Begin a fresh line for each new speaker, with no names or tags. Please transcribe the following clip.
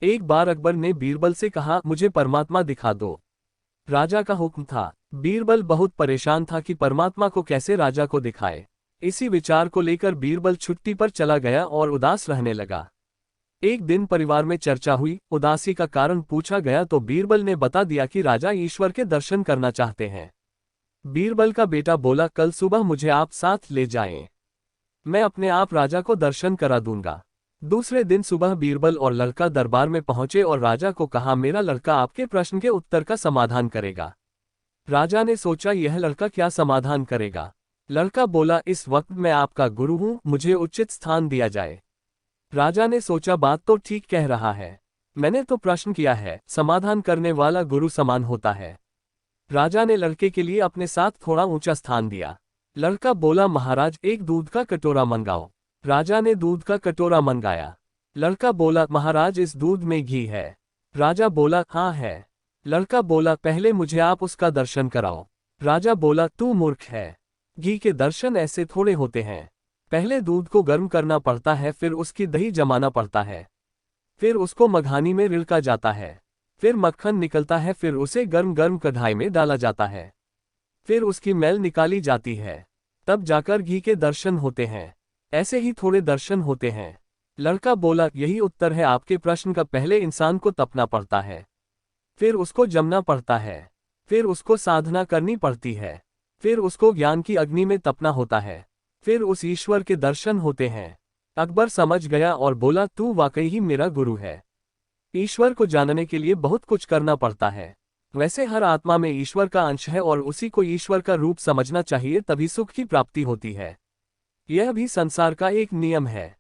एक बार अकबर ने बीरबल से कहा, मुझे परमात्मा दिखा दो। राजा का हुक्म था। बीरबल बहुत परेशान था कि परमात्मा को कैसे राजा को दिखाए। इसी विचार को लेकर बीरबल छुट्टी पर चला गया और उदास रहने लगा। एक दिन परिवार में चर्चा हुई, उदासी का कारण पूछा गया तो बीरबल ने बता दिया कि राजा ईश्वर के दर्शन करना चाहते हैं। बीरबल का बेटा बोला, कल सुबह मुझे आप साथ ले जाएं। मैं अपने आप राजा को दर्शन करा दूंगा। दूसरे दिन सुबह बीरबल और लड़का दरबार में पहुंचे और राजा को कहा, मेरा लड़का आपके प्रश्न के उत्तर का समाधान करेगा। राजा ने सोचा, यह लड़का क्या समाधान करेगा। लड़का बोला, इस वक्त मैं आपका गुरु हूं, मुझे उचित स्थान दिया जाए। राजा ने सोचा, बात तो ठीक कह रहा है। मैंने तो प्रश्न किया है, समाधान करने वाला गुरु समान होता है। राजा ने लड़के के लिए अपने साथ थोड़ा ऊंचा स्थान दिया। लड़का बोला, महाराज एक दूध का कटोरा मंगाओ। राजा ने दूध का कटोरा मंगाया। लड़का बोला, महाराज इस दूध में घी है। राजा बोला, हाँ है। लड़का बोला, पहले मुझे आप उसका दर्शन कराओ। राजा बोला, तू मूर्ख है। घी के दर्शन ऐसे थोड़े होते हैं। पहले दूध को गर्म करना पड़ता है, फिर उसकी दही जमाना पड़ता है, फिर उसको मघानी में रिड़का जाता है, फिर मक्खन निकलता है, फिर उसे गर्म गर्म कढ़ाई में डाला जाता है, फिर उसकी मैल निकाली जाती है, तब जाकर घी के दर्शन होते हैं। ऐसे ही थोड़े दर्शन होते हैं। लड़का बोला, यही उत्तर है आपके प्रश्न का। पहले इंसान को तपना पड़ता है, फिर उसको जमना पड़ता है, फिर उसको साधना करनी पड़ती है, फिर उसको ज्ञान की अग्नि में तपना होता है, फिर उस ईश्वर के दर्शन होते हैं। अकबर समझ गया और बोला, तू वाकई ही मेरा गुरु है। ईश्वर को जानने के लिए बहुत कुछ करना पड़ता है। वैसे हर आत्मा में ईश्वर का अंश है और उसी को ईश्वर का रूप समझना चाहिए, तभी सुख की प्राप्ति होती है। यह भी संसार का एक नियम है।